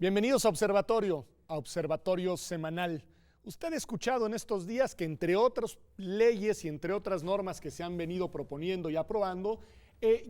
Bienvenidos a Observatorio Semanal. Usted ha escuchado en estos días que entre otras leyes y entre otras normas que se han venido proponiendo y aprobando,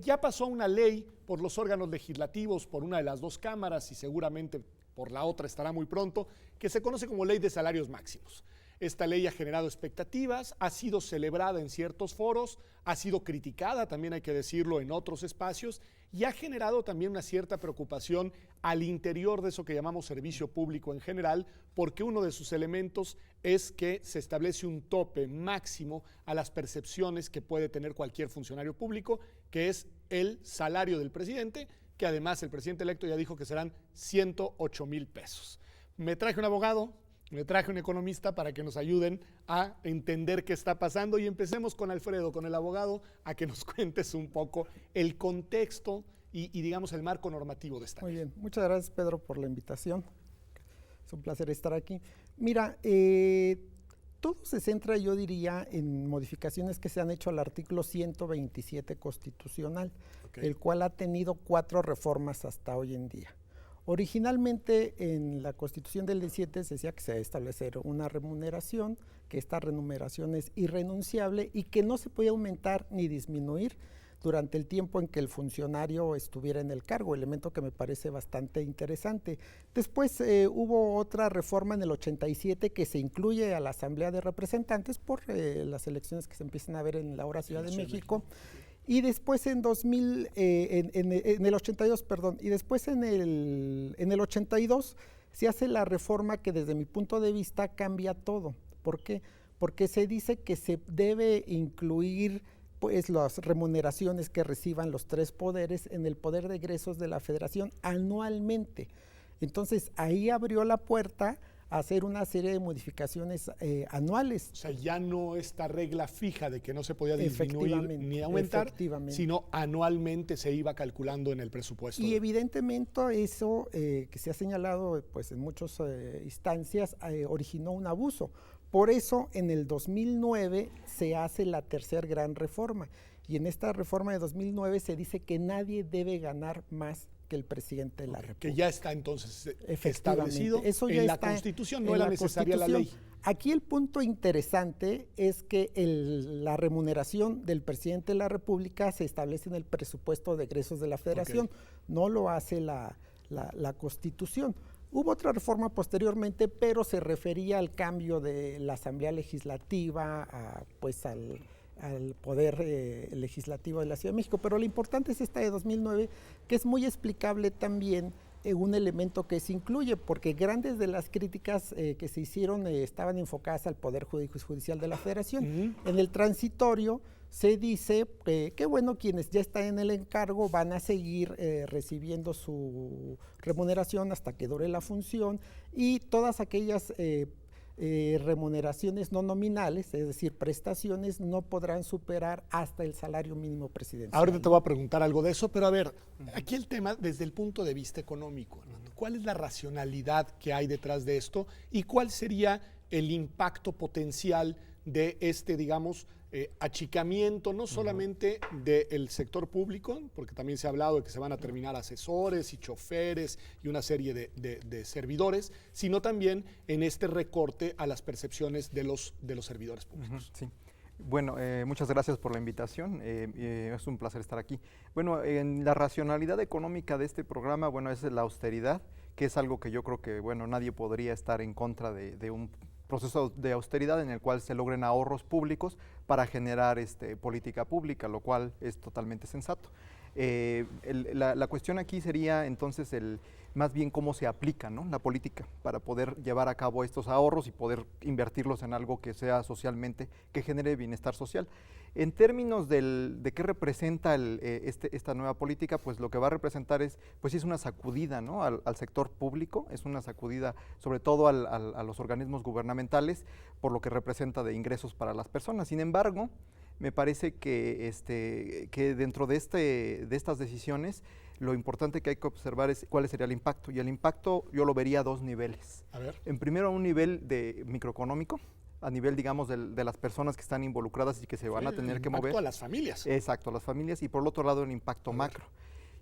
ya pasó una ley por los órganos legislativos, por una de las dos cámaras y seguramente por la otra estará muy pronto, que se conoce como Ley de Salarios Máximos. Esta ley ha generado expectativas, ha sido celebrada en ciertos foros, ha sido criticada, también hay que decirlo, en otros espacios, y ha generado también una cierta preocupación al interior de eso que llamamos servicio público en general, porque uno de sus elementos es que se establece un tope máximo a las percepciones que puede tener cualquier funcionario público, que es el salario del presidente, que además el presidente electo ya dijo que serán 108,000 pesos. Me traje un abogado, me traje un economista para que nos ayuden a entender qué está pasando y empecemos con Alfredo, con el abogado, a que nos cuentes un poco el contexto y digamos el marco normativo de esta ley. Muy bien, muchas gracias Pedro por la invitación, es un placer estar aquí. Mira, todo se centra, yo diría, en modificaciones que se han hecho al artículo 127 constitucional, el cual ha tenido 4 reformas hasta hoy en día. Originalmente en la Constitución del 17 se decía que se debe establecer una remuneración, que esta remuneración es irrenunciable y que no se podía aumentar ni disminuir durante el tiempo en que el funcionario estuviera en el cargo, elemento que me parece bastante interesante. Después hubo otra reforma en el 87 que se incluye a la Asamblea de Representantes por las elecciones que se empiezan a ver en la ahora Ciudad de México. Y después en el 82, perdón, y después en el 82 se hace la reforma que desde mi punto de vista cambia todo. ¿Por qué? Porque se dice que se debe incluir pues las remuneraciones que reciban los 3 poderes en el poder de egresos de la Federación anualmente. Entonces ahí abrió la puerta a hacer una serie de modificaciones anuales. O sea, ya no esta regla fija de que no se podía disminuir ni aumentar, sino anualmente se iba calculando en el presupuesto. Y evidentemente eso que se ha señalado pues, en muchas instancias originó un abuso. Por eso en el 2009 se hace la tercera gran reforma. Y en esta reforma de 2009 se dice que nadie debe ganar más que el presidente de la República. Que ya está entonces establecido eso ya en está la Constitución, no era necesaria la ley. Aquí el punto interesante es que la remuneración del presidente de la República se establece en el presupuesto de egresos de la Federación, no lo hace la Constitución. Hubo otra reforma posteriormente, pero se refería al cambio de la Asamblea Legislativa, pues al poder legislativo de la Ciudad de México, pero lo importante es esta de 2009, que es muy explicable también un elemento que se incluye, porque grandes de las críticas que se hicieron estaban enfocadas al Poder Judicial de la Federación. En el transitorio se dice que bueno, quienes ya están en el encargo van a seguir recibiendo su remuneración hasta que dure la función y todas aquellas remuneraciones no nominales, es decir, prestaciones, no podrán superar hasta el salario mínimo presidencial. Ahorita te voy a preguntar algo de eso, pero a ver, aquí el tema desde el punto de vista económico, Armando, ¿cuál es la racionalidad que hay detrás de esto y cuál sería el impacto potencial de este, digamos, achicamiento no solamente del sector público, porque también se ha hablado de que se van a terminar asesores y choferes y una serie de servidores, sino también en este recorte a las percepciones de los servidores públicos? Sí. Bueno, muchas gracias por la invitación, es un placer estar aquí. Bueno, en la racionalidad económica de este programa, bueno, es la austeridad, que es algo que yo creo que, bueno, nadie podría estar en contra de un proceso de austeridad en el cual se logren ahorros públicos para generar política pública, lo cual es totalmente sensato. La cuestión aquí sería entonces más bien cómo se aplica, ¿no?, la política para poder llevar a cabo estos ahorros y poder invertirlos en algo que sea socialmente, que genere bienestar social. En términos de qué representa esta nueva política, pues lo que va a representar es una sacudida, ¿no?, al sector público, es una sacudida sobre todo a los organismos gubernamentales por lo que representa de ingresos para las personas. Sin embargo, me parece que dentro de estas decisiones lo importante que hay que observar es cuál sería el impacto. Y el impacto yo lo vería a 2 niveles. A ver. En primero, un nivel de microeconómico, a nivel, digamos, de las personas que están involucradas y que se van a tener que mover. A las familias. Exacto, a las familias. Y por el otro lado, el impacto macro.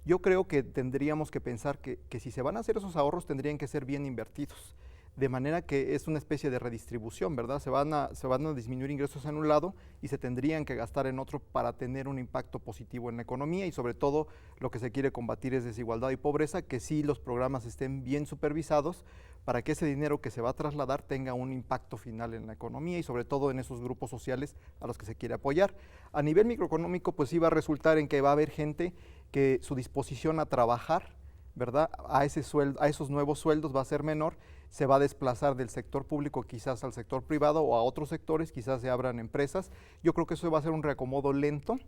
Yo creo que tendríamos que pensar que si se van a hacer esos ahorros tendrían que ser bien invertidos, de manera que es una especie de redistribución, ¿verdad? Se van a disminuir ingresos en un lado y se tendrían que gastar en otro para tener un impacto positivo en la economía, y sobre todo lo que se quiere combatir es desigualdad y pobreza, que sí los programas estén bien supervisados para que ese dinero que se va a trasladar tenga un impacto final en la economía y sobre todo en esos grupos sociales a los que se quiere apoyar. A nivel microeconómico, pues sí va a resultar en que va a haber gente que su disposición a trabajar, ¿verdad?, a esos nuevos sueldos va a ser menor, se va a desplazar del sector público quizás al sector privado o a otros sectores, quizás se abran empresas. Yo creo que eso va a ser un reacomodo lento,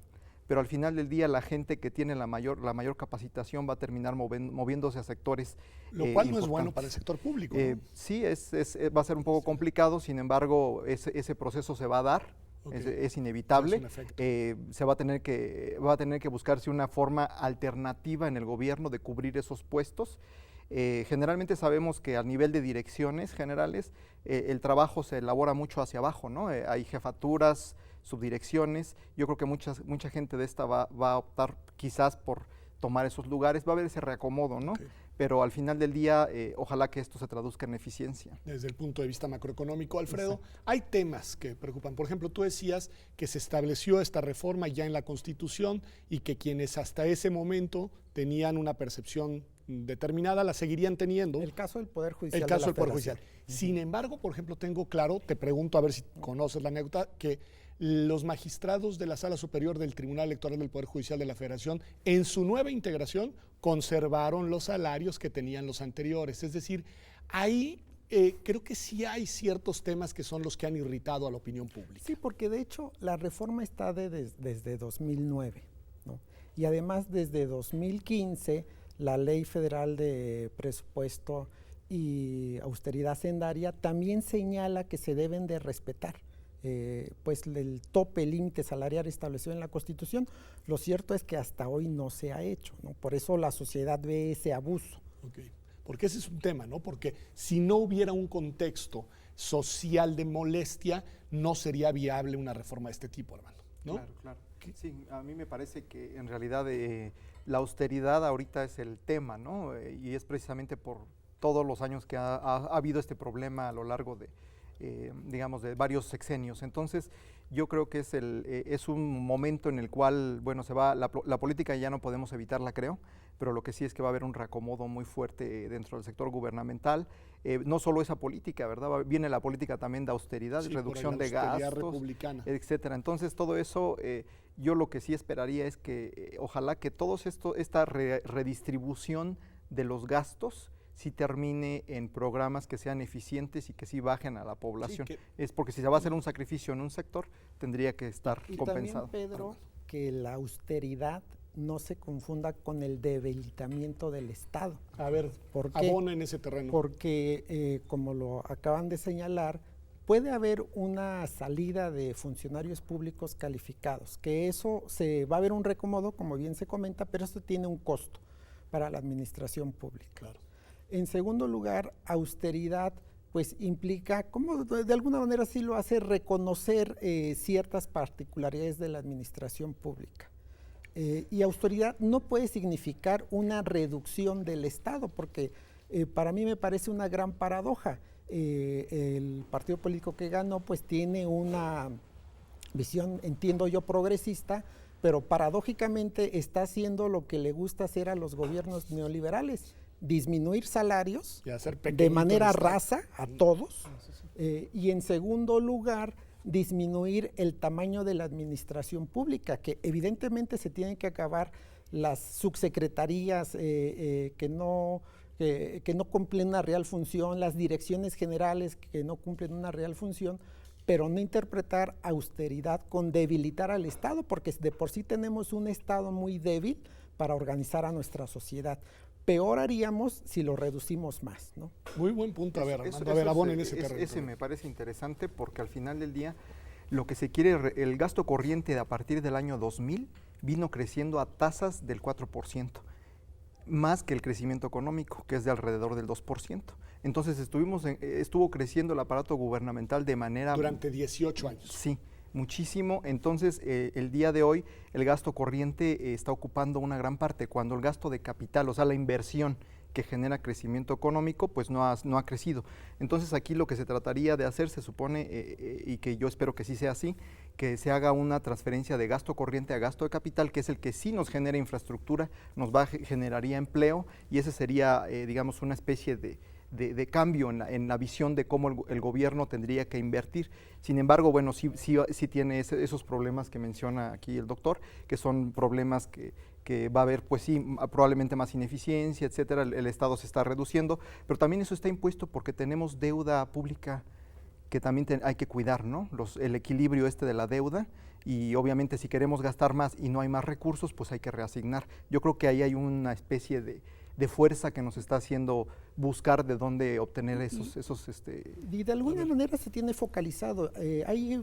pero al final del día la gente que tiene la mayor capacitación va a terminar moviéndose a sectores Lo cual no es bueno para el sector público, ¿no? Sí, va a ser un poco complicado, sin embargo, ese proceso se va a dar. Okay. Es inevitable. Es un efecto. Va a tener que buscarse una forma alternativa en el gobierno de cubrir esos puestos. Generalmente sabemos que a nivel de direcciones generales el trabajo se elabora mucho hacia abajo, ¿no? Hay jefaturas, subdirecciones. Yo creo que mucha gente de esta va a optar quizás por tomar esos lugares. Va a haber ese reacomodo, ¿no? Okay. Pero al final del día, ojalá que esto se traduzca en eficiencia. Desde el punto de vista macroeconómico, Alfredo, hay temas que preocupan. Por ejemplo, tú decías que se estableció esta reforma ya en la Constitución y que quienes hasta ese momento tenían una percepción determinada la seguirían teniendo. El caso del Poder Judicial. El caso del Poder Judicial. Sin embargo, por ejemplo, tengo claro, te pregunto a ver si conoces la anécdota, que los magistrados de la Sala Superior del Tribunal Electoral del Poder Judicial de la Federación, en su nueva integración, conservaron los salarios que tenían los anteriores. Es decir, ahí creo que sí hay ciertos temas que son los que han irritado a la opinión pública. Sí, porque de hecho la reforma está desde 2009, ¿no? Y además desde 2015 la Ley Federal de Presupuesto y Austeridad Hacendaria también señala que se deben de respetar pues el tope límite salarial establecido en la Constitución. Lo cierto es que hasta hoy no se ha hecho, ¿no? Por eso la sociedad ve ese abuso. Okay. Porque ese es un tema, ¿no? Porque si no hubiera un contexto social de molestia, no sería viable una reforma de este tipo, Armando, ¿no? Claro, claro. Sí, a mí me parece que en realidad la austeridad ahorita es el tema, ¿no? Y es precisamente por todos los años que ha habido este problema a lo largo de, digamos, de varios sexenios. Entonces, yo creo que es un momento en el cual, bueno, la política ya no podemos evitarla, creo, pero lo que sí es que va a haber un reacomodo muy fuerte dentro del sector gubernamental. No solo esa política, ¿verdad? Viene la política también de austeridad, sí, reducción de gastos, republicana, etcétera. Entonces, todo eso, yo lo que sí esperaría es que ojalá que esta redistribución de los gastos sí termine en programas que sean eficientes y que sí bajen a la población. Sí, es porque si se va a hacer un sacrificio en un sector, tendría que estar compensado. También, Pedro, que la austeridad no se confunda con el debilitamiento del Estado. A ver, abona en ese terreno. Porque, como lo acaban de señalar, puede haber una salida de funcionarios públicos calificados, que eso va a haber un reacomodo, como bien se comenta, pero esto tiene un costo para la administración pública. Claro. En segundo lugar, austeridad pues implica, como de alguna manera sí lo hace, reconocer ciertas particularidades de la administración pública. Y austeridad no puede significar una reducción del Estado, porque para mí me parece una gran paradoja. El partido político que ganó pues tiene una visión, entiendo yo, progresista, pero paradójicamente está haciendo lo que le gusta hacer a los gobiernos neoliberales: disminuir salarios de manera rasa a todos, y en segundo lugar disminuir el tamaño de la administración pública, que evidentemente se tienen que acabar las subsecretarías que no cumplen una real función, las direcciones generales que no cumplen una real función, pero no interpretar austeridad con debilitar al Estado, porque de por sí tenemos un Estado muy débil para organizar a nuestra sociedad. Peor haríamos si lo reducimos más, ¿no? Muy buen punto, a ver, Armando, a ver, abona en ese terreno. Ese me parece interesante porque al final del día lo que se quiere, el gasto corriente a partir del año 2000 vino creciendo a tasas del 4%, más que el crecimiento económico, que es de alrededor del 2%. Entonces estuvo creciendo el aparato gubernamental de manera... Durante 18 años. Sí, muchísimo. Entonces, el día de hoy el gasto corriente está ocupando una gran parte, cuando el gasto de capital, o sea, la inversión que genera crecimiento económico, pues no ha crecido. Entonces aquí lo que se trataría de hacer, se supone, y que yo espero que sí sea así, que se haga una transferencia de gasto corriente a gasto de capital, que es el que sí nos genera infraestructura, generaría empleo, y ese sería, digamos, una especie de cambio en la visión de cómo el gobierno tendría que invertir. Sin embargo, bueno, sí tiene esos problemas que menciona aquí el doctor, que son problemas que va a haber, pues sí, probablemente más ineficiencia, etcétera. El Estado se está reduciendo, pero también eso está impuesto porque tenemos deuda pública que también hay que cuidar, ¿no? El equilibrio de la deuda, y obviamente si queremos gastar más y no hay más recursos, pues hay que reasignar. Yo creo que ahí hay una especie de fuerza que nos está haciendo buscar de dónde obtener esos y de alguna manera se tiene focalizado. Hay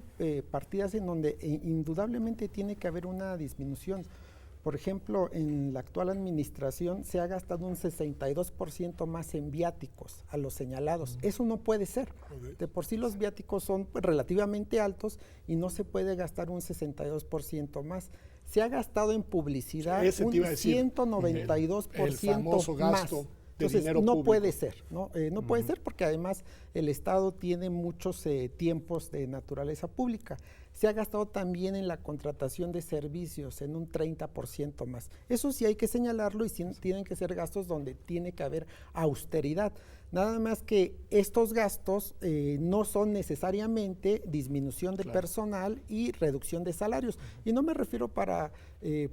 partidas en donde indudablemente tiene que haber una disminución. Por ejemplo, en la actual administración se ha gastado un 62% más en viáticos a los señalados. Eso no puede ser. De por sí los viáticos son relativamente altos y no se puede gastar un 62% más. Se ha gastado en publicidad un 192% el famoso gasto más. De Entonces, dinero no público. puede ser, ¿no? No puede ser porque además el Estado tiene muchos tiempos de naturaleza pública. Se ha gastado también en la contratación de servicios en un 30% más. Eso sí hay que señalarlo y tienen que ser gastos donde tiene que haber austeridad. Nada más que estos gastos no son necesariamente disminución de personal y reducción de salarios. Y no me refiero para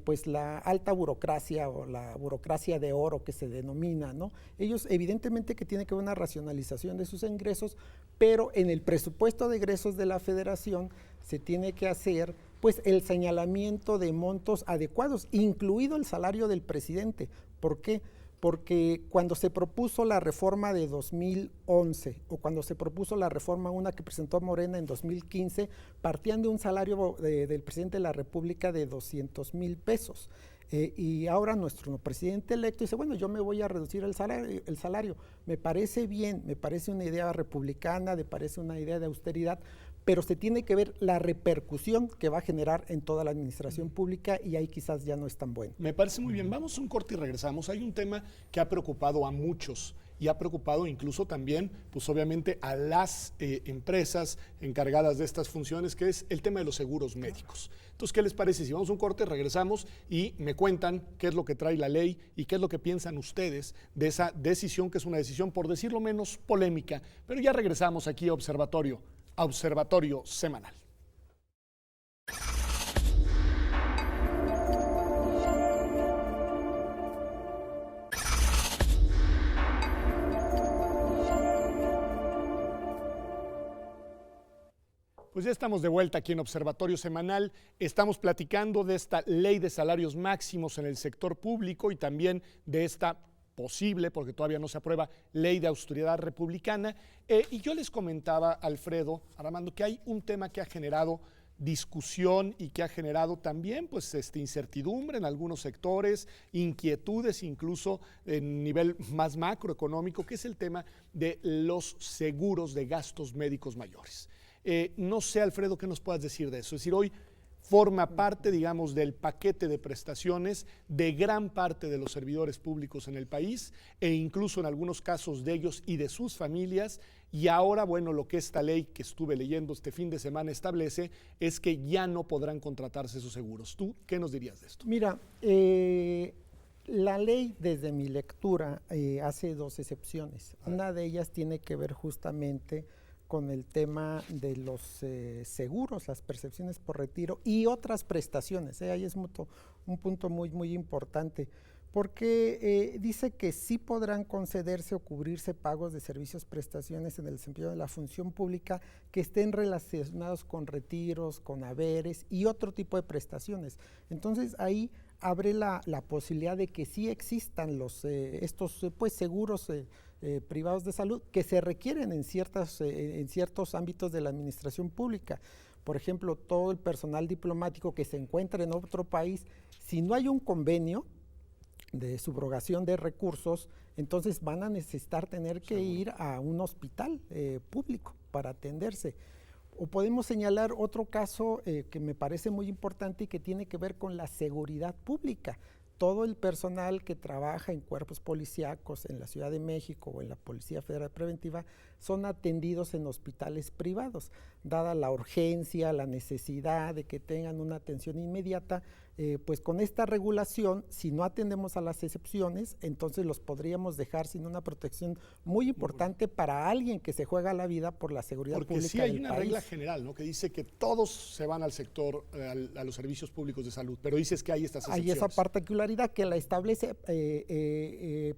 pues la alta burocracia o la burocracia de oro que se denomina, ¿no? Ellos evidentemente que tiene que haber una racionalización de sus ingresos, pero en el presupuesto de egresos de la Federación se tiene que hacer pues el señalamiento de montos adecuados, incluido el salario del presidente. ¿Por qué? Porque cuando se propuso la reforma de 2011 o cuando se propuso la reforma una que presentó Morena en 2015, partían de un salario del presidente de la República de 200,000 pesos. Y ahora nuestro presidente electo dice, bueno, yo me voy a reducir el salario. Me parece bien, me parece una idea republicana, me parece una idea de austeridad, pero se tiene que ver la repercusión que va a generar en toda la administración pública y ahí quizás ya no es tan bueno. Me parece muy bien. Vamos a un corte y regresamos. Hay un tema que ha preocupado a muchos y ha preocupado incluso también, pues obviamente a las empresas encargadas de estas funciones, que es el tema de los seguros médicos. Entonces, ¿qué les parece si vamos a un corte, regresamos y me cuentan qué es lo que trae la ley y qué es lo que piensan ustedes de esa decisión, que es una decisión, por decirlo menos, polémica? Pero ya regresamos aquí a Observatorio Semanal. Pues ya estamos de vuelta aquí en Observatorio Semanal. Estamos platicando de esta ley de salarios máximos en el sector público y también de esta posible, porque todavía no se aprueba, ley de austeridad republicana. Y yo les comentaba, Alfredo, Armando, que hay un tema que ha generado discusión y que ha generado también pues incertidumbre en algunos sectores, inquietudes incluso en nivel más macroeconómico, que es el tema de los seguros de gastos médicos mayores. No sé, Alfredo, ¿qué nos puedas decir de eso? Es decir, hoy forma parte, digamos, del paquete de prestaciones de gran parte de los servidores públicos en el país e incluso en algunos casos de ellos y de sus familias. Y ahora, bueno, lo que esta ley que estuve leyendo este fin de semana establece es que ya no podrán contratarse esos seguros. ¿Tú qué nos dirías de esto? Mira, la ley, desde mi lectura, hace dos excepciones. Una de ellas tiene que ver justamente con el tema de los seguros, las percepciones por retiro y otras prestaciones. Ahí es un punto muy, muy importante, porque dice que sí podrán concederse o cubrirse pagos de servicios, prestaciones en el desempeño de la función pública que estén relacionados con retiros, con haberes y otro tipo de prestaciones. Entonces ahí abre la posibilidad de que sí existan estos seguros privados de salud que se requieren en ciertos ámbitos de la administración pública. Por ejemplo, todo el personal diplomático que se encuentra en otro país, si no hay un convenio de subrogación de recursos, entonces van a necesitar tener que ir a un hospital público para atenderse. O podemos señalar otro caso que me parece muy importante y que tiene que ver con la seguridad pública. Todo el personal que trabaja en cuerpos policíacos en la Ciudad de México o en la Policía Federal Preventiva son atendidos en hospitales privados. Dada la urgencia, la necesidad de que tengan una atención inmediata, pues con esta regulación, si no atendemos a las excepciones, entonces los podríamos dejar sin una protección muy importante para alguien que se juega la vida por la seguridad Porque pública sí hay del una país. regla general, ¿no? Que dice que todos se van al sector, a los servicios públicos de salud, pero dices que hay estas excepciones. Hay esa particularidad que la establece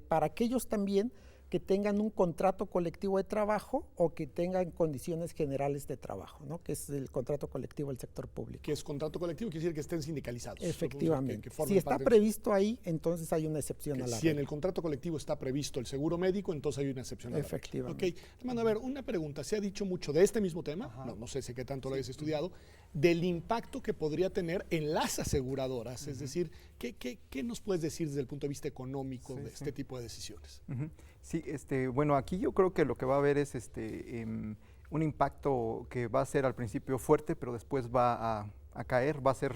para aquellos también que tengan un contrato colectivo de trabajo o que tengan condiciones generales de trabajo, ¿no? Que es el contrato colectivo del sector público. Que es contrato colectivo, quiere decir que estén sindicalizados. Efectivamente. Que formen Si está parte previsto ahí, entonces hay una excepción a la si en regla. el contrato colectivo está previsto el seguro médico, entonces hay una excepción a la regla. Efectivamente. Ok, Armando, a ver, una pregunta. Se ha dicho mucho de este mismo tema, no sé si qué tanto lo hayas estudiado, del impacto que podría tener en las aseguradoras. Es decir, ¿qué nos puedes decir desde el punto de vista económico de este tipo de decisiones? Sí, bueno, aquí yo creo que lo que va a haber es un impacto que va a ser al principio fuerte, pero después va a caer, va a ser,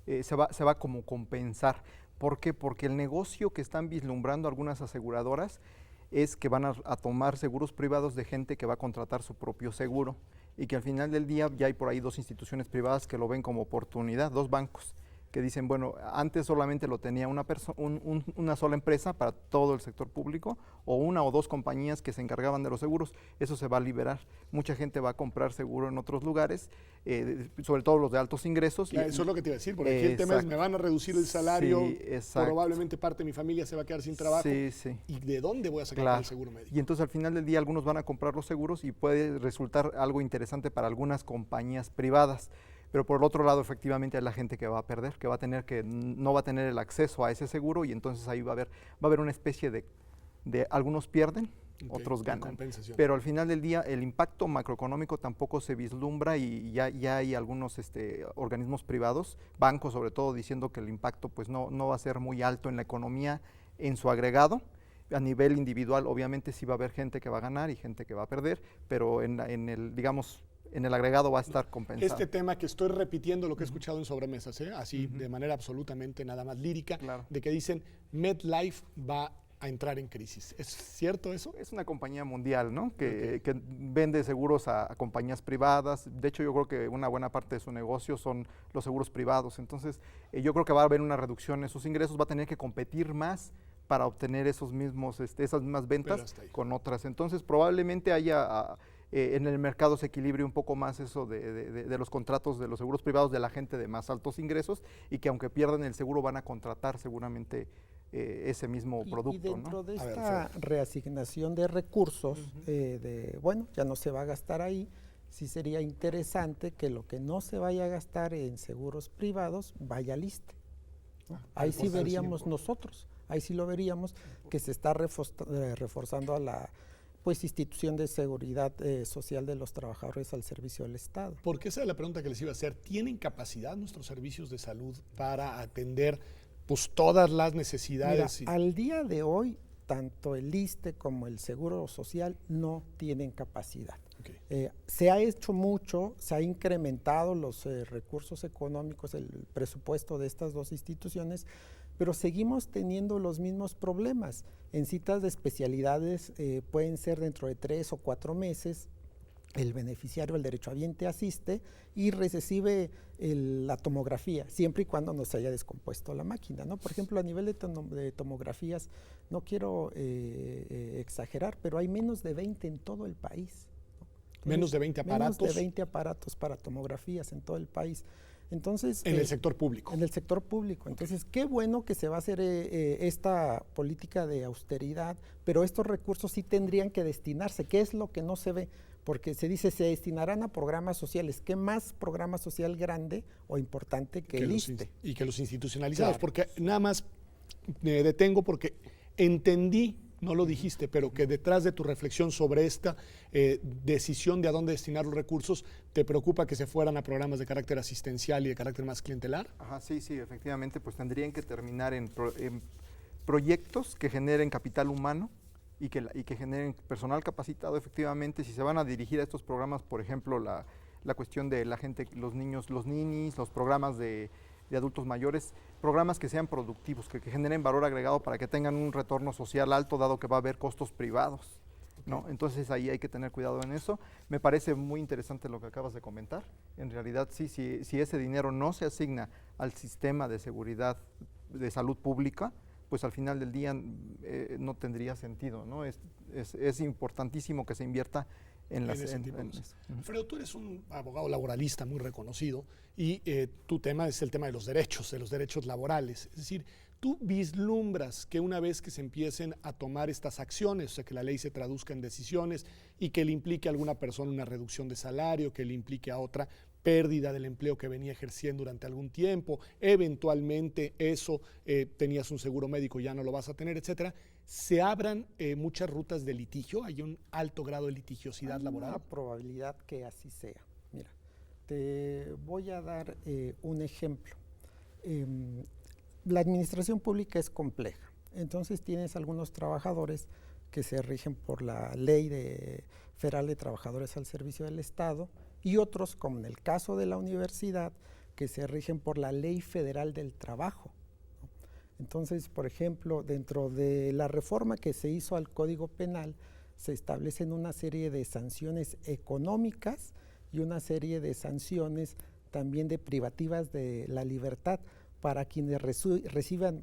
se va como compensar. ¿Por qué? Porque el negocio que están vislumbrando algunas aseguradoras es que van a tomar seguros privados de gente que va a contratar su propio seguro y que al final del día ya hay por ahí 2 instituciones privadas que lo ven como oportunidad, 2 bancos que dicen, bueno, antes solamente lo tenía una sola empresa para todo el sector público o 1 o 2 compañías que se encargaban de los seguros. Eso se va a liberar. Mucha gente va a comprar seguro en otros lugares, sobre todo los de altos ingresos. Eso es lo que te iba a decir, porque aquí el tema es, me van a reducir el salario, sí, probablemente parte de mi familia se va a quedar sin trabajo. Sí. ¿Y de dónde voy a sacar el seguro médico? Y entonces al final del día algunos van a comprar los seguros y puede resultar algo interesante para algunas compañías privadas. Pero por el otro lado, efectivamente, hay la gente que va a perder, que no va a tener el acceso a ese seguro y entonces ahí va a haber una especie de algunos pierden, otros ganan. Pero al final del día el impacto macroeconómico tampoco se vislumbra y ya hay algunos organismos privados, bancos sobre todo, diciendo que el impacto pues no va a ser muy alto en la economía en su agregado. A nivel individual, obviamente sí va a haber gente que va a ganar y gente que va a perder, pero en el agregado va a estar compensado. Este tema que estoy repitiendo lo que he escuchado en sobremesas, así de manera absolutamente nada más lírica, de que dicen MetLife va a entrar en crisis. ¿Es cierto eso? Es una compañía mundial, ¿no? Que vende seguros a compañías privadas. De hecho, yo creo que una buena parte de su negocio son los seguros privados. Entonces, yo creo que va a haber una reducción en sus ingresos, va a tener que competir más para obtener esas mismas ventas con otras. Entonces, probablemente haya en el mercado se equilibre un poco más eso de los contratos de los seguros privados de la gente de más altos ingresos y que aunque pierdan el seguro van a contratar seguramente ese mismo producto. Y dentro de esta reasignación de recursos, ya no se va a gastar ahí, sí sería interesante que lo que no se vaya a gastar en seguros privados vaya al ISSSTE, ¿no? Ahí sí veríamos nosotros, ahí sí lo veríamos que se está reforzando a la institución de seguridad social de los trabajadores al servicio del Estado. Porque esa es la pregunta que les iba a hacer. ¿Tienen capacidad nuestros servicios de salud para atender todas las necesidades? Mira, al día de hoy, tanto el ISSSTE como el Seguro Social no tienen capacidad. Se ha hecho mucho, se ha incrementado los recursos económicos, el presupuesto de estas 2 instituciones, pero seguimos teniendo los mismos problemas. En citas de especialidades pueden ser dentro de 3 o 4 meses, el beneficiario, el derechohabiente asiste y recibe la tomografía, siempre y cuando no se haya descompuesto la máquina, ¿no? Por ejemplo, a nivel de tomografías, no quiero exagerar, pero hay menos de 20 en todo el país, ¿no? Menos de 20 aparatos. Menos de 20 aparatos para tomografías en todo el país. Entonces, en el sector público. En el sector público. Entonces, qué bueno que se va a hacer esta política de austeridad, pero estos recursos sí tendrían que destinarse. ¿Qué es lo que no se ve? Porque se dice, se destinarán a programas sociales. ¿Qué más programa social grande o importante que el ISSSTE? Y que los institucionalizados. Claro. Porque nada más me detengo porque entendí, no lo dijiste, pero que detrás de tu reflexión sobre esta decisión de a dónde destinar los recursos, ¿te preocupa que se fueran a programas de carácter asistencial y de carácter más clientelar? Ajá, sí, efectivamente, pues tendrían que terminar en proyectos que generen capital humano y que generen personal capacitado efectivamente. Si se van a dirigir a estos programas, por ejemplo, la cuestión de la gente, los niños, los ninis, los programas de adultos mayores, programas que sean productivos, que generen valor agregado para que tengan un retorno social alto, dado que va a haber costos privados, ¿no? Entonces ahí hay que tener cuidado en eso. Me parece muy interesante lo que acabas de comentar. En realidad sí, si ese dinero no se asigna al sistema de seguridad de salud pública, pues al final del día no tendría sentido, ¿no? Es importantísimo que se invierta en ese tipo de cosas. Alfredo, tú eres un abogado laboralista muy reconocido y tu tema es el tema de los derechos laborales. Es decir, ¿tú vislumbras que una vez que se empiecen a tomar estas acciones, o sea, que la ley se traduzca en decisiones y que le implique a alguna persona una reducción de salario, que le implique a otra pérdida del empleo que venía ejerciendo durante algún tiempo, eventualmente eso, tenías un seguro médico, ya no lo vas a tener, etcétera, se abran muchas rutas de litigio? ¿Hay un alto grado de litigiosidad laboral? Hay una probabilidad que así sea. Mira, te voy a dar un ejemplo. La administración pública es compleja, entonces tienes algunos trabajadores que se rigen por la Ley Federal de Trabajadores al Servicio del Estado y otros, como en el caso de la universidad, que se rigen por la Ley Federal del Trabajo. Entonces, por ejemplo, dentro de la reforma que se hizo al Código Penal, se establecen una serie de sanciones económicas y una serie de sanciones también de privativas de la libertad para quienes reciban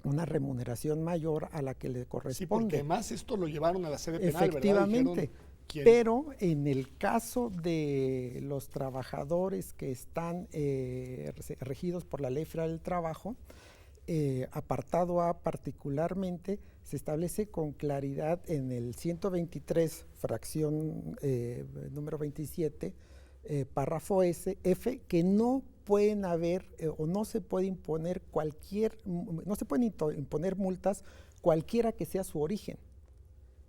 una remuneración mayor a la que le corresponde. Sí, porque además esto lo llevaron a la sede penal, efectivamente, ¿verdad? Pero en el caso de los trabajadores que están regidos por la Ley Federal del Trabajo, apartado A particularmente, se establece con claridad en el 123, fracción número 27, párrafo F, que no pueden haber o no se puede imponer no se pueden imponer multas cualquiera que sea su origen.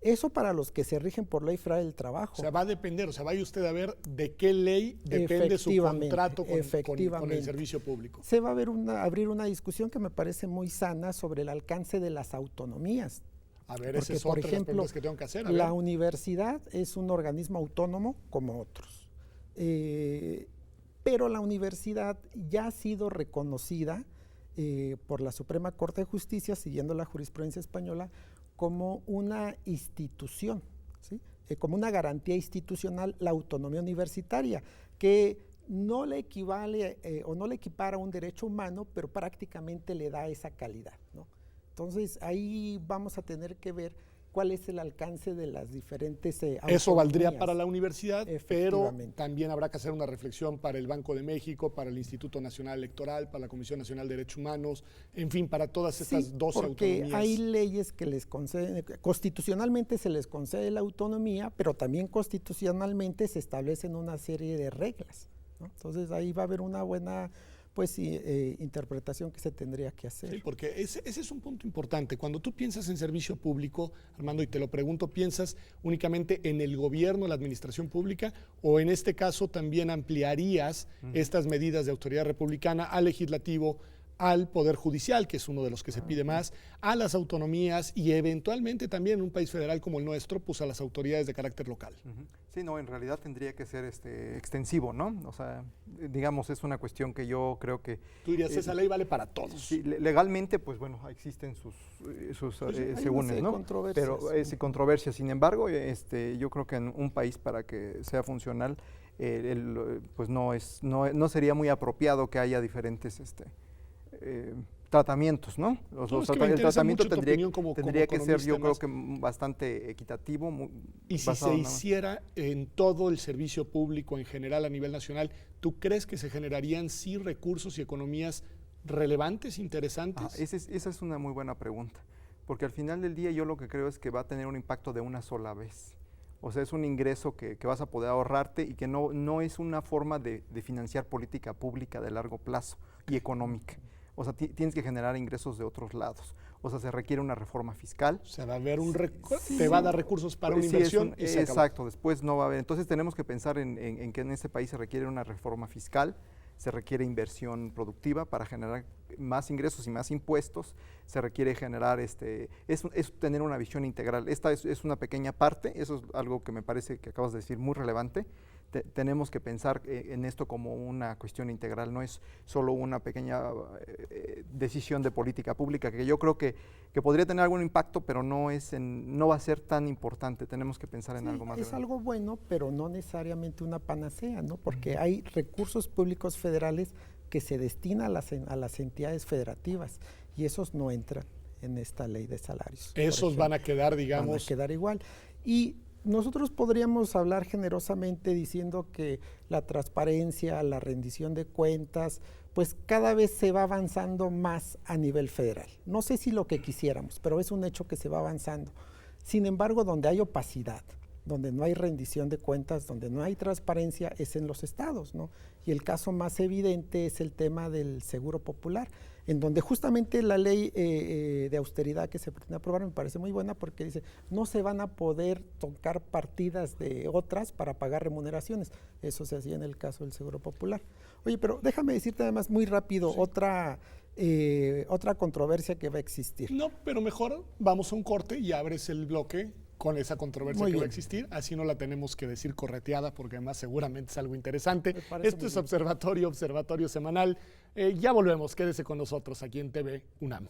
Eso para los que se rigen por Ley Federal del Trabajo. O sea, va a depender, o sea, vaya usted a ver de qué ley depende su contrato con el servicio público. Se va a abrir una discusión que me parece muy sana sobre el alcance de las autonomías. A ver, esa es otra de las preguntas que tengo que hacer. La universidad es un organismo autónomo como otros. Pero la universidad ya ha sido reconocida por la Suprema Corte de Justicia, siguiendo la jurisprudencia española, como una institución, ¿sí? Como una garantía institucional la autonomía universitaria, que no le equivale o no le equipara a un derecho humano, pero prácticamente le da esa calidad, ¿no? Entonces ahí vamos a tener que ver cuál es el alcance de las diferentes Eso valdría para la universidad, pero también habrá que hacer una reflexión para el Banco de México, para el Instituto Nacional Electoral, para la Comisión Nacional de Derechos Humanos, en fin, para todas estas 12 autonomías. Porque hay leyes que les conceden, constitucionalmente se les concede la autonomía, pero también constitucionalmente se establecen una serie de reglas, ¿no? Entonces ahí va a haber una buena interpretación que se tendría que hacer. Sí, porque ese es un punto importante. Cuando tú piensas en servicio público, Armando, y te lo pregunto, ¿piensas únicamente en el gobierno, la administración pública, o en este caso también ampliarías estas medidas de autoridad republicana al legislativo, al Poder Judicial, que es uno de los que se pide más, a las autonomías y eventualmente también en un país federal como el nuestro, pues a las autoridades de carácter local? Sí, no, en realidad tendría que ser extensivo, ¿no? O sea, digamos, es una cuestión que yo creo que... Tú dirías, esa ley vale para todos. Sí, legalmente, pues bueno, existen sus segúnes, ¿no? Pero es controversia. Sin embargo, yo creo que en un país, para que sea funcional, pues no sería muy apropiado que haya diferentes tratamientos, ¿no? El tratamiento tendría que ser, yo creo que bastante equitativo. Y si se hiciera en todo el servicio público en general a nivel nacional, ¿tú crees que se generarían sí recursos y economías relevantes, interesantes? Esa es una muy buena pregunta, porque al final del día yo lo que creo es que va a tener un impacto de una sola vez. O sea, es un ingreso que vas a poder ahorrarte y que no es una forma de financiar política pública de largo plazo y económica. O sea, tienes que generar ingresos de otros lados. O sea, se requiere una reforma fiscal. O sea, va a haber te va a dar recursos para una inversión y se acabó. Exacto, después no va a haber. Entonces tenemos que pensar en que en este país se requiere una reforma fiscal, se requiere inversión productiva para generar más ingresos y más impuestos, se requiere generar, es tener una visión integral. Esta es una pequeña parte, eso es algo que me parece que acabas de decir muy relevante. tenemos que pensar en esto como una cuestión integral, no es solo una pequeña decisión de política pública, que yo creo que podría tener algún impacto, pero no va a ser tan importante, tenemos que pensar en algo más. Es algo bueno, pero no necesariamente una panacea, ¿no? Porque hay recursos públicos federales que se destinan a las entidades federativas y esos no entran en esta ley de salarios. Esos van a quedar, digamos. Van a quedar igual. Y nosotros podríamos hablar generosamente diciendo que la transparencia, la rendición de cuentas, pues cada vez se va avanzando más a nivel federal. No sé si lo que quisiéramos, pero es un hecho que se va avanzando. Sin embargo, donde hay opacidad, donde no hay rendición de cuentas, donde no hay transparencia, es en los estados, ¿no? Y el caso más evidente es el tema del Seguro Popular, en donde justamente la ley de austeridad que se pretende aprobar me parece muy buena porque dice, no se van a poder tocar partidas de otras para pagar remuneraciones. Eso se hacía en el caso del Seguro Popular. Oye, pero déjame decirte además muy rápido otra controversia que va a existir. No, pero mejor vamos a un corte y abres el bloque con esa controversia que va a existir, así no la tenemos que decir correteada, porque además seguramente es algo interesante. Esto es Observatorio Semanal. Ya volvemos, quédese con nosotros aquí en TV UNAM.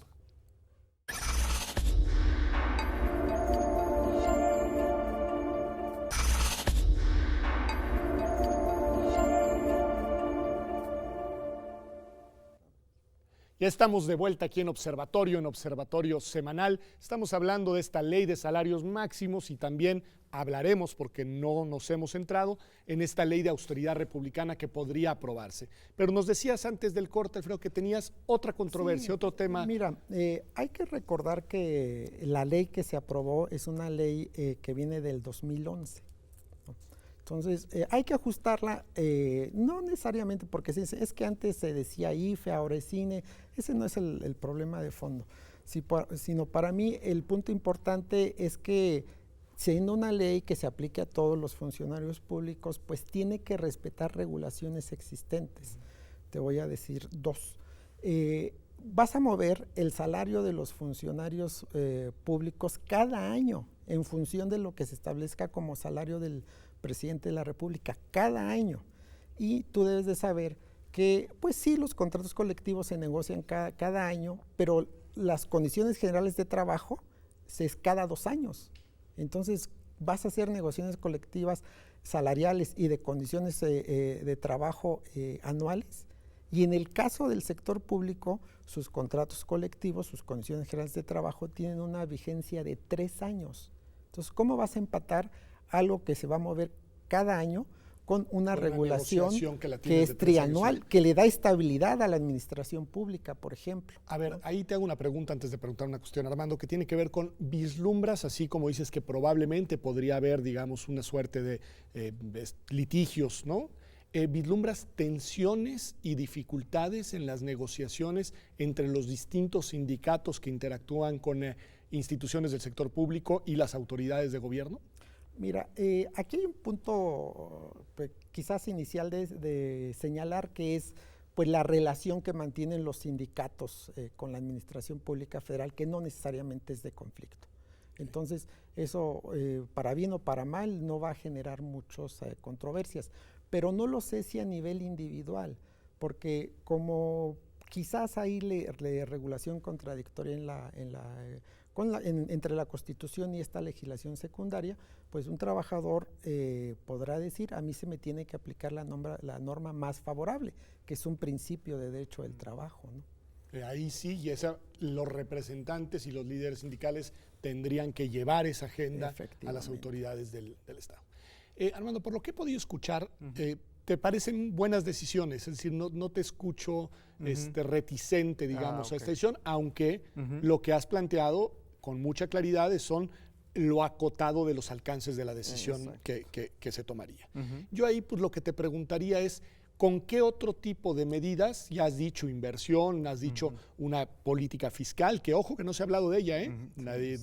Ya estamos de vuelta aquí en Observatorio Semanal. Estamos hablando de esta ley de salarios máximos y también hablaremos, porque no nos hemos centrado, en esta ley de austeridad republicana que podría aprobarse. Pero nos decías antes del corte, Alfredo, que tenías otra controversia, otro tema. Mira, hay que recordar que la ley que se aprobó es una ley que viene del 2011. Entonces, hay que ajustarla, no necesariamente porque es que antes se decía IFE, ahora es INE, ese no es el problema de fondo, sino para mí el punto importante es que siendo una ley que se aplique a todos los funcionarios públicos, pues tiene que respetar regulaciones existentes. Te voy a decir dos. Vas a mover el salario de los funcionarios públicos cada año en función de lo que se establezca como salario del presidente de la República, cada año. Y tú debes de saber que, pues sí, los contratos colectivos se negocian cada año, pero las condiciones generales de trabajo es cada 2 años. Entonces, vas a hacer negociaciones colectivas salariales y de condiciones de trabajo anuales. Y en el caso del sector público, sus contratos colectivos, sus condiciones generales de trabajo tienen una vigencia de 3 años. Entonces, ¿cómo vas a empatar algo que se va a mover cada año con una regulación que es trianual, que le da estabilidad a la administración pública, por ejemplo? A ver, ahí te hago una pregunta antes de preguntar una cuestión, Armando, que tiene que ver con vislumbras, así como dices que probablemente podría haber, digamos, una suerte de litigios, ¿no? ¿Vislumbras tensiones y dificultades en las negociaciones entre los distintos sindicatos que interactúan con instituciones del sector público y las autoridades de gobierno? Mira, aquí hay un punto quizás inicial de señalar, que es pues la relación que mantienen los sindicatos con la administración pública federal, que no necesariamente es de conflicto. Entonces, eso para bien o para mal no va a generar muchas controversias, pero no lo sé si a nivel individual, porque como quizás hay regulación contradictoria entre la Constitución y esta legislación secundaria, pues un trabajador podrá decir, a mí se me tiene que aplicar la norma más favorable, que es un principio de derecho del trabajo, ¿no? Ahí sí, y los representantes y los líderes sindicales tendrían que llevar esa agenda a las autoridades del Estado. Armando, por lo que he podido escuchar, ¿te parecen buenas decisiones? Es decir, no te escucho reticente, digamos, a esta decisión, aunque lo que has planteado con mucha claridad son lo acotado de los alcances de la decisión que se tomaría. Yo ahí pues lo que te preguntaría es, ¿con qué otro tipo de medidas? Ya has dicho inversión, has dicho una política fiscal, que ojo que no se ha hablado de ella,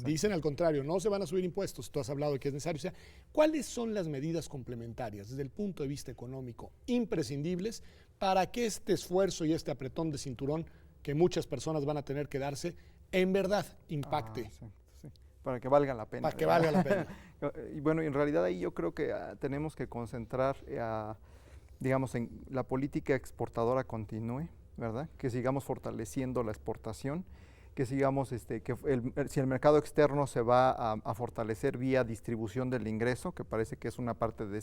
dicen al contrario, no se van a subir impuestos, tú has hablado de que es necesario. O sea, ¿cuáles son las medidas complementarias desde el punto de vista económico imprescindibles para que este esfuerzo y este apretón de cinturón que muchas personas van a tener que darse, en verdad impacte? para que valga la pena. Para que valga la pena. Y bueno, en realidad ahí yo creo que tenemos que concentrar, digamos, en la política exportadora continúe, ¿verdad? Que sigamos fortaleciendo la exportación, que sigamos, si el mercado externo se va a fortalecer vía distribución del ingreso, que parece que es una parte de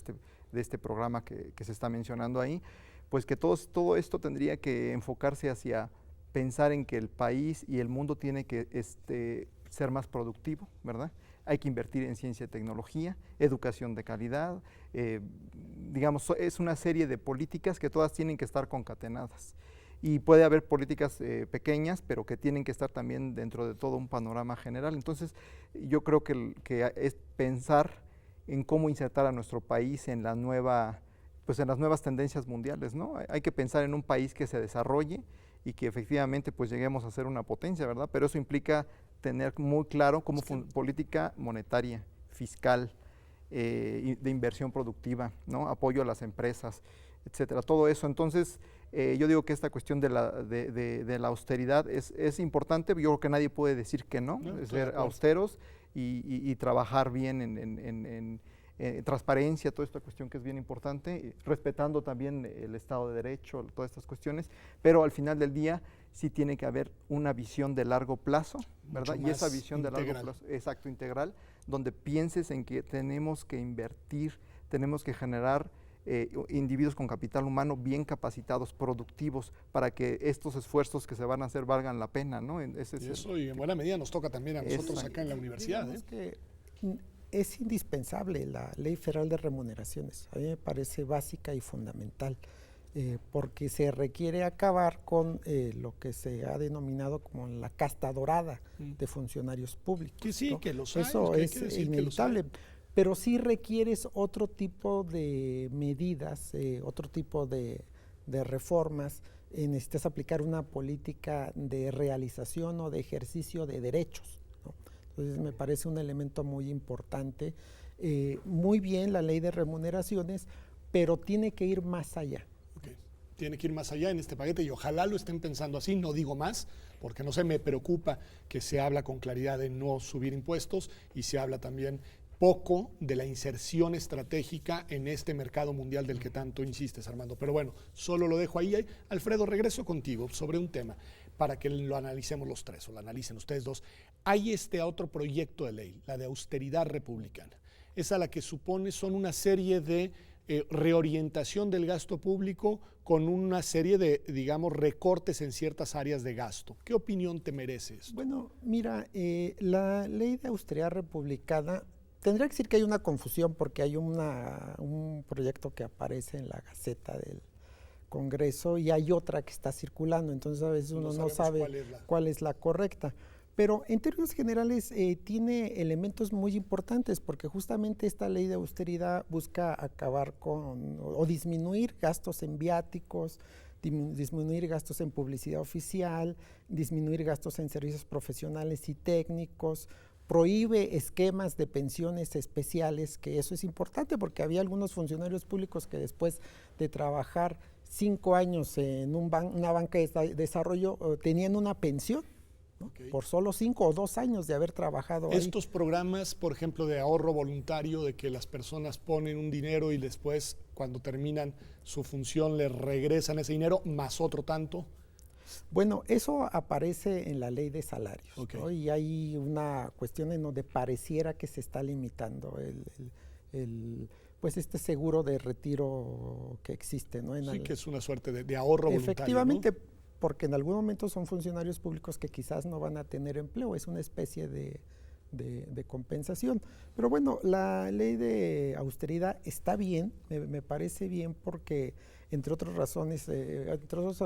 este programa que se está mencionando ahí, pues que todo esto tendría que enfocarse hacia pensar en que el país y el mundo tiene que ser más productivo, ¿verdad? Hay que invertir en ciencia y tecnología, educación de calidad, digamos, es una serie de políticas que todas tienen que estar concatenadas. Y puede haber políticas pequeñas, pero que tienen que estar también dentro de todo un panorama general. Entonces, yo creo que es pensar en cómo insertar a nuestro país en las nuevas tendencias mundiales, ¿no? Hay que pensar en un país que se desarrolle y que efectivamente pues lleguemos a ser una potencia, ¿verdad? Pero eso implica tener muy claro cómo política monetaria, fiscal, de inversión productiva, ¿no? Apoyo a las empresas, etcétera, todo eso. Entonces, yo digo que esta cuestión de la austeridad es importante. Yo creo que nadie puede decir que no, ser austeros y trabajar bien en transparencia, toda esta cuestión que es bien importante, respetando también el Estado de Derecho, todas estas cuestiones, pero al final del día sí tiene que haber una visión de largo plazo, ¿verdad? Y esa visión de largo plazo, exacto, integral, donde pienses en que tenemos que invertir, tenemos que generar individuos con capital humano bien capacitados, productivos, para que estos esfuerzos que se van a hacer valgan la pena, ¿no? Y eso, y en buena medida nos toca también a nosotros acá en la universidad. Que es indispensable la Ley Federal de Remuneraciones. A mí me parece básica y fundamental, porque se requiere acabar con lo que se ha denominado como la casta dorada de funcionarios públicos. Que sí, ¿no? Que los hay. Eso es inevitable. Pero sí requieres otro tipo de medidas, otro tipo de reformas. Necesitas aplicar una política de realización o de ejercicio de derechos, ¿no? Entonces me parece un elemento muy importante. Muy bien la ley de remuneraciones, pero tiene que ir más allá. Okay. Tiene que ir más allá en este paquete y ojalá lo estén pensando así, no digo más, porque no se me preocupa que se habla con claridad de no subir impuestos y se habla también poco de la inserción estratégica en este mercado mundial del que tanto insistes, Armando. Pero bueno, solo lo dejo ahí. Alfredo, regreso contigo sobre un tema para que lo analicemos los tres, o lo analicen ustedes dos. Hay otro proyecto de ley, la de austeridad republicana. Es a la que supone son una serie de reorientación del gasto público con una serie de, digamos, recortes en ciertas áreas de gasto. ¿Qué opinión te merece esto? Bueno, mira, la ley de austeridad republicana, tendría que decir que hay una confusión porque hay un proyecto que aparece en la Gaceta del Congreso y hay otra que está circulando, entonces a veces uno no sabe cuál es la correcta. Pero en términos generales tiene elementos muy importantes porque justamente esta ley de austeridad busca acabar con o disminuir gastos en viáticos, disminuir gastos en publicidad oficial, disminuir gastos en servicios profesionales y técnicos, prohíbe esquemas de pensiones especiales, que eso es importante porque había algunos funcionarios públicos que después de trabajar 5 años en una banca de desarrollo tenían una pensión, ¿no? Okay. Por solo 5 o 2 años de haber trabajado Estos programas, por ejemplo, de ahorro voluntario, de que las personas ponen un dinero y después, cuando terminan su función, les regresan ese dinero, más otro tanto. Bueno, eso aparece en la ley de salarios, okay, ¿no? Y hay una cuestión en donde pareciera que se está limitando pues este seguro de retiro que existe, ¿no? Sí, que es una suerte de ahorro voluntario. Efectivamente, ¿no? Porque en algún momento son funcionarios públicos que quizás no van a tener empleo, es una especie de compensación. Pero bueno, la ley de austeridad está bien, me parece bien porque, entre otras razones, entre otras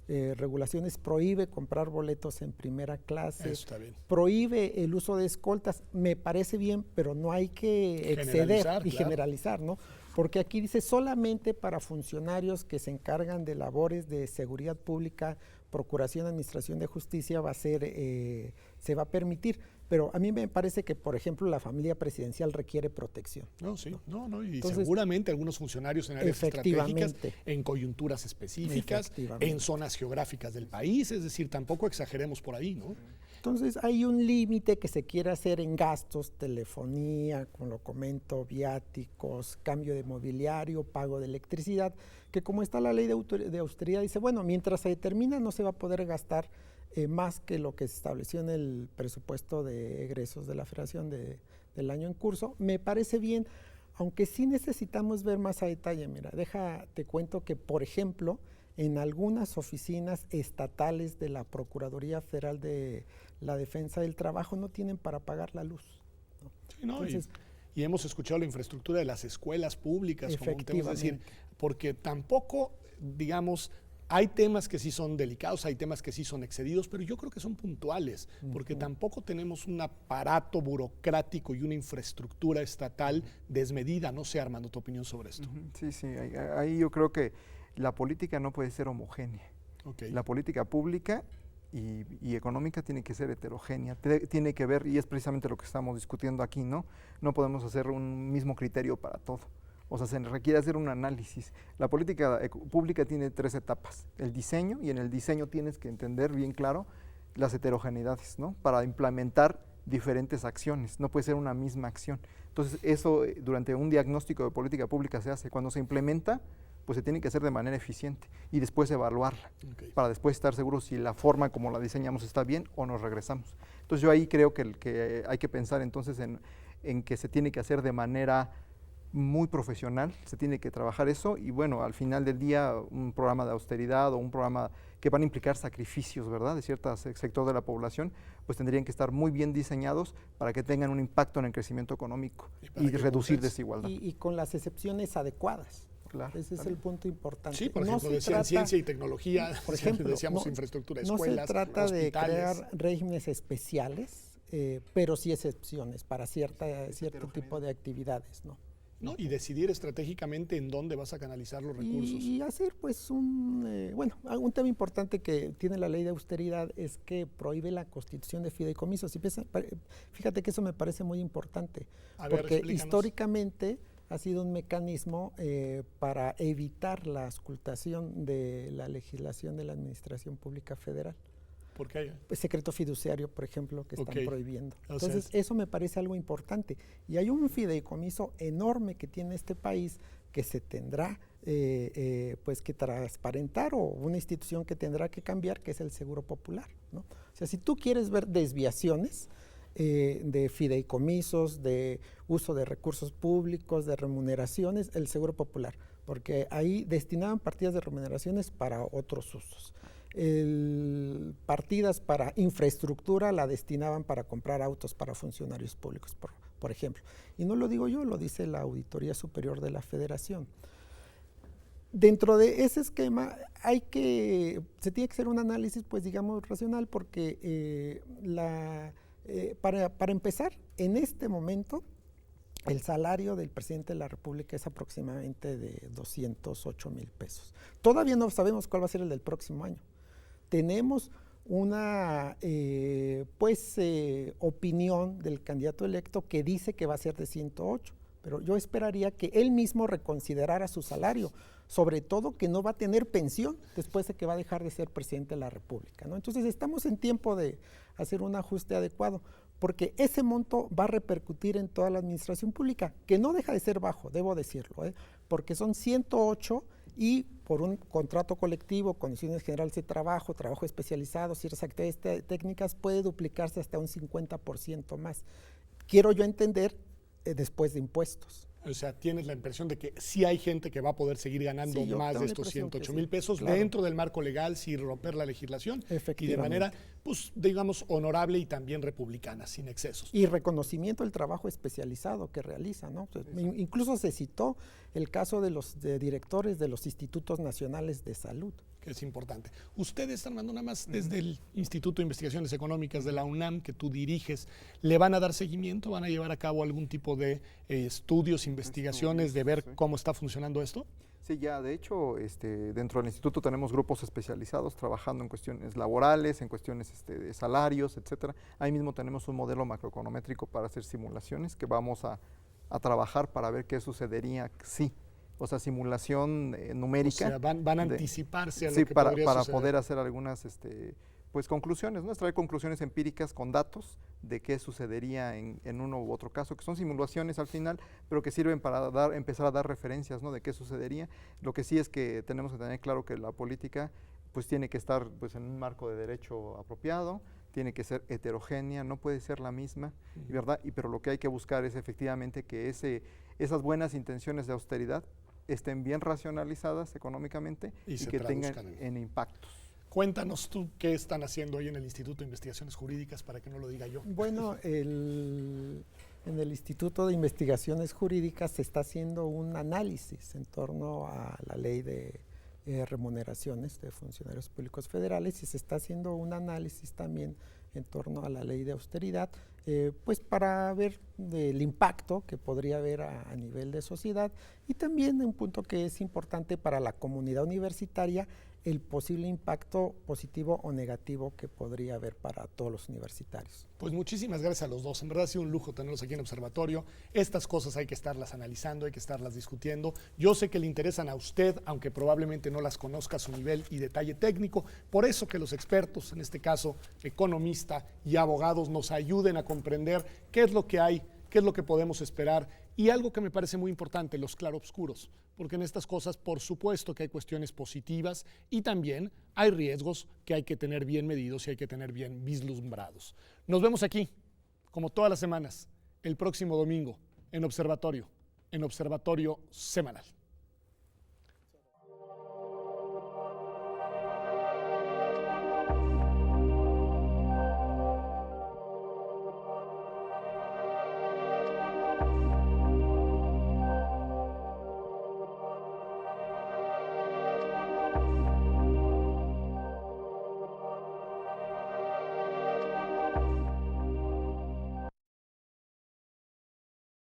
regulaciones, prohíbe comprar boletos en primera clase, está bien, prohíbe el uso de escoltas, me parece bien, pero no hay que exceder y generalizar, ¿no? Porque aquí dice solamente para funcionarios que se encargan de labores de seguridad pública, procuración, administración de justicia se va a permitir. Pero a mí me parece que, por ejemplo, la familia presidencial requiere protección. No, sí, no, y entonces, seguramente algunos funcionarios en áreas estratégicas, en coyunturas específicas, en zonas geográficas del país, es decir, tampoco exageremos por ahí, ¿no? Entonces hay un límite que se quiere hacer en gastos, telefonía, como lo comento, viáticos, cambio de mobiliario, pago de electricidad, que como está la ley de austeridad, dice, bueno, mientras se determina no se va a poder gastar más que lo que se estableció en el presupuesto de egresos de la Federación del año en curso. Me parece bien, aunque sí necesitamos ver más a detalle. Mira, te cuento que, por ejemplo, en algunas oficinas estatales de la Procuraduría Federal de la Defensa del Trabajo no tienen para pagar la luz, ¿no? Sí, ¿no? Entonces, y hemos escuchado la infraestructura de las escuelas públicas como un tema, es decir, porque tampoco, digamos, hay temas que sí son delicados, hay temas que sí son excedidos, pero yo creo que son puntuales, porque tampoco tenemos un aparato burocrático y una infraestructura estatal desmedida. No sé, Armando, tu opinión sobre esto. Sí, sí, ahí yo creo que la política no puede ser homogénea. Okay. La política pública y económica tiene que ser heterogénea, tiene que ver, y es precisamente lo que estamos discutiendo aquí, ¿no? No podemos hacer un mismo criterio para todo. O sea, se requiere hacer un análisis. La política pública tiene 3 etapas: el diseño, y en el diseño tienes que entender bien claro las heterogeneidades, ¿no? Para implementar diferentes acciones, no puede ser una misma acción. Entonces, eso durante un diagnóstico de política pública se hace. Cuando se implementa, pues se tiene que hacer de manera eficiente y después evaluarla, para después estar seguros si la forma como la diseñamos está bien o nos regresamos. Entonces yo ahí creo que hay que pensar entonces en que se tiene que hacer de manera muy profesional, se tiene que trabajar eso, y bueno, al final del día un programa de austeridad o un programa que van a implicar sacrificios, ¿verdad?, de cierto sector de la población, pues tendrían que estar muy bien diseñados para que tengan un impacto en el crecimiento económico y reducir desigualdad. Y con las excepciones adecuadas. Claro, ese es el punto importante. Sí, por ejemplo, decían ciencia y tecnología, por ejemplo, decíamos infraestructura, escuelas, no se trata hospitales. De crear regímenes especiales, pero sí excepciones para cierto tipo de actividades, ¿no? ¿No? Y decidir estratégicamente en dónde vas a canalizar los recursos. Y hacer pues un tema importante que tiene la ley de austeridad es que prohíbe la constitución de fideicomisos. Y fíjate que eso me parece muy importante, porque históricamente ha sido un mecanismo para evitar la auscultación de la legislación de la Administración Pública Federal. ¿Por qué? Pues secreto fiduciario, por ejemplo, que están prohibiendo. Entonces, eso me parece algo importante. Y hay un fideicomiso enorme que tiene este país que se tendrá pues que transparentar, o una institución que tendrá que cambiar, que es el Seguro Popular, ¿no? O sea, si tú quieres ver desviaciones de fideicomisos, de uso de recursos públicos, de remuneraciones, el Seguro Popular, porque ahí destinaban partidas de remuneraciones para otros usos. Partidas para infraestructura la destinaban para comprar autos para funcionarios públicos, por ejemplo. Y no lo digo yo, lo dice la Auditoría Superior de la Federación. Dentro de ese esquema se tiene que hacer un análisis, pues digamos, racional, porque para empezar, en este momento, el salario del presidente de la República es aproximadamente de 208 mil pesos. Todavía no sabemos cuál va a ser el del próximo año. Tenemos una opinión del candidato electo que dice que va a ser de 108, pero yo esperaría que él mismo reconsiderara su salario, sobre todo que no va a tener pensión después de que va a dejar de ser presidente de la República, ¿no? Entonces estamos en tiempo de hacer un ajuste adecuado, porque ese monto va a repercutir en toda la administración pública, que no deja de ser bajo, debo decirlo, porque son 108 y por un contrato colectivo, condiciones generales de trabajo, trabajo especializado, ciertas actividades técnicas, puede duplicarse hasta un 50% más. Quiero yo entender después de impuestos. O sea, tienes la impresión de que sí hay gente que va a poder seguir ganando más de estos 108 mil pesos, claro, dentro del marco legal, sin romper la legislación, y de manera, pues, digamos, honorable y también republicana, sin excesos. Y reconocimiento del trabajo especializado que realiza, ¿no? Incluso se citó el caso de los directores de los Institutos Nacionales de Salud. Que es importante. Ustedes, Armando, nada más desde el Instituto de Investigaciones Económicas de la UNAM, que tú diriges, ¿le van a dar seguimiento? ¿Van a llevar a cabo algún tipo de estudios, investigaciones de ver cómo está funcionando esto? Sí, ya, de hecho, dentro del instituto tenemos grupos especializados trabajando en cuestiones laborales, en cuestiones de salarios, etcétera. Ahí mismo tenemos un modelo macroeconométrico para hacer simulaciones que vamos a trabajar para ver qué sucedería si. O sea, simulación numérica. O sea, van a anticiparse a lo sí, que para podría suceder. poder hacer algunas pues conclusiones, ¿no? Extraer conclusiones empíricas con datos de qué sucedería en uno u otro caso, que son simulaciones al final, pero que sirven para empezar a dar referencias, ¿no? De qué sucedería. Lo que sí es que tenemos que tener claro que la política pues tiene que estar pues en un marco de derecho apropiado, tiene que ser heterogénea, no puede ser la misma, ¿verdad? Pero lo que hay que buscar es efectivamente que esas buenas intenciones de austeridad estén bien racionalizadas económicamente y que tengan en impactos. Cuéntanos tú qué están haciendo hoy en el Instituto de Investigaciones Jurídicas para que no lo diga yo. Bueno, en el Instituto de Investigaciones Jurídicas se está haciendo un análisis en torno a la ley de remuneraciones de funcionarios públicos federales y se está haciendo un análisis también en torno a la ley de austeridad, pues para ver el impacto que podría haber a nivel de sociedad y también un punto que es importante para la comunidad universitaria, el posible impacto positivo o negativo que podría haber para todos los universitarios. Pues muchísimas gracias a los dos. En verdad ha sido un lujo tenerlos aquí en Observatorio. Estas cosas hay que estarlas analizando, hay que estarlas discutiendo. Yo sé que le interesan a usted, aunque probablemente no las conozca a su nivel y detalle técnico. Por eso que los expertos, en este caso economistas y abogados, nos ayuden a comprender qué es lo que hay, qué es lo que podemos esperar. Y algo que me parece muy importante, los claroscuros, porque en estas cosas por supuesto que hay cuestiones positivas y también hay riesgos que hay que tener bien medidos y hay que tener bien vislumbrados. Nos vemos aquí, como todas las semanas, el próximo domingo, en Observatorio Semanal.